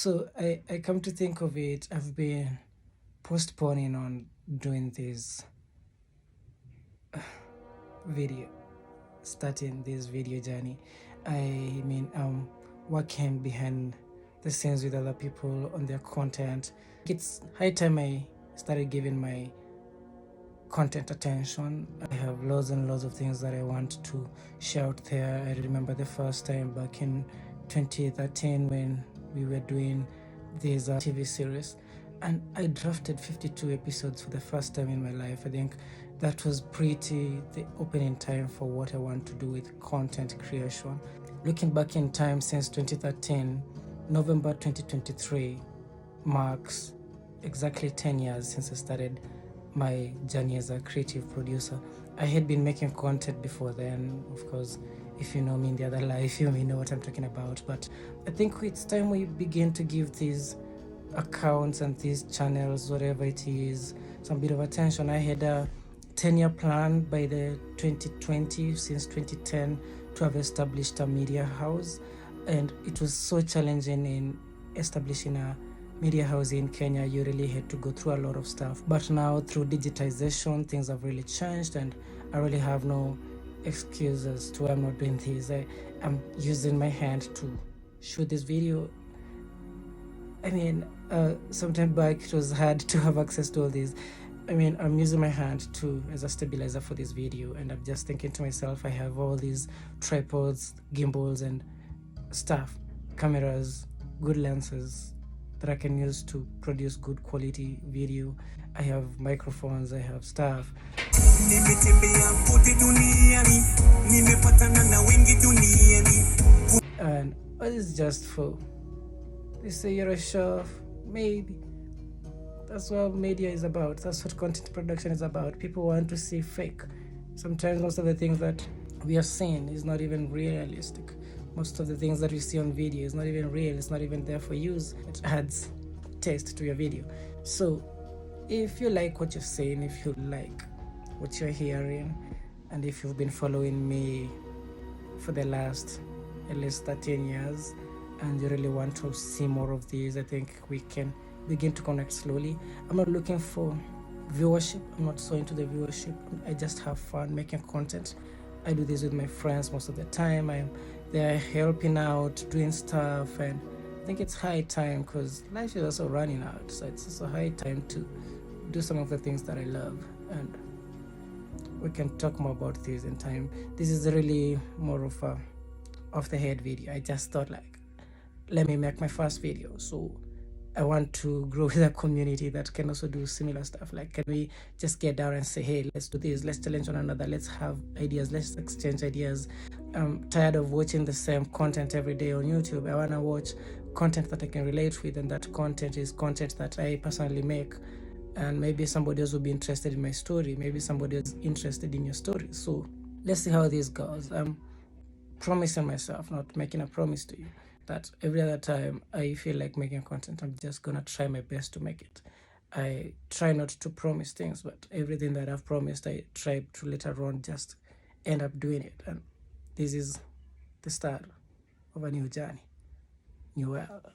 So I come to think of it, I've been postponing on doing this video, starting this video journey. I mean, working behind the scenes with other people on their content. It's high time I started giving my content attention. I have loads and loads of things that I want to share out there. I remember the first time back in 2013 when we were doing this TV series, and I drafted 52 episodes for the first time in my life. I think that was pretty the opening time for what I want to do with content creation. Looking back in time, since 2013, November 2023 marks exactly 10 years since I started my journey as a creative producer. I had been making content before then, of course. If you know me in the other life, you may know what I'm talking about. But I think it's time we begin to give these accounts and these channels, whatever it is, some bit of attention. I had a 10-year plan by the 2020, since 2010, to have established a media house. And it was so challenging in establishing a media house in Kenya. You really had to go through a lot of stuff. But now through digitization, things have really changed, and I really have no excuses to why I'm not doing this. I'm using my hand to shoot this video. I mean, sometime back it was hard to have access to all these. I mean, I'm using my hand as a stabilizer for this video, and I'm just thinking to myself, I have all these tripods, gimbals, and stuff, cameras, good lenses that I can use to produce good quality video. I have microphones, I have stuff. And all this is just for, they say you're a show off, maybe. That's what media is about. That's what content production is about. People want to see fake. Sometimes most of the things that we are seeing is not even realistic. Most of the things that we see on video is not even real. It's not even there for use. It adds taste to your video. So if you like what you're seeing, if you like what you're hearing, and if you've been following me for the last at least 13 years, and you really want to see more of these, I think we can begin to connect slowly. I'm not looking for viewership. I'm not so into the viewership. I just have fun making content. I do this with my friends most of the time. They're helping out, doing stuff, and I think it's high time, because life is also running out. So it's also high time to do some of the things that I love, and we can talk more about this in time. This is really more of a off the head video. I just thought, like, let me make my first video. So I want to grow with a community that can also do similar stuff. Like, can we just get down and say, hey, let's do this, let's challenge one another, let's have ideas, let's exchange ideas. I'm tired of watching the same content every day on YouTube. I want to watch content that I can relate with, and that content is content that I personally make. And maybe somebody else will be interested in my story. Maybe somebody else is interested in your story. So let's see how this goes. I'm promising myself, not making a promise to you, that every other time I feel like making content, I'm just gonna try my best to make it. I try not to promise things, but everything that I've promised, I try to later on just end up doing it. And this is the start of a new journey, new world.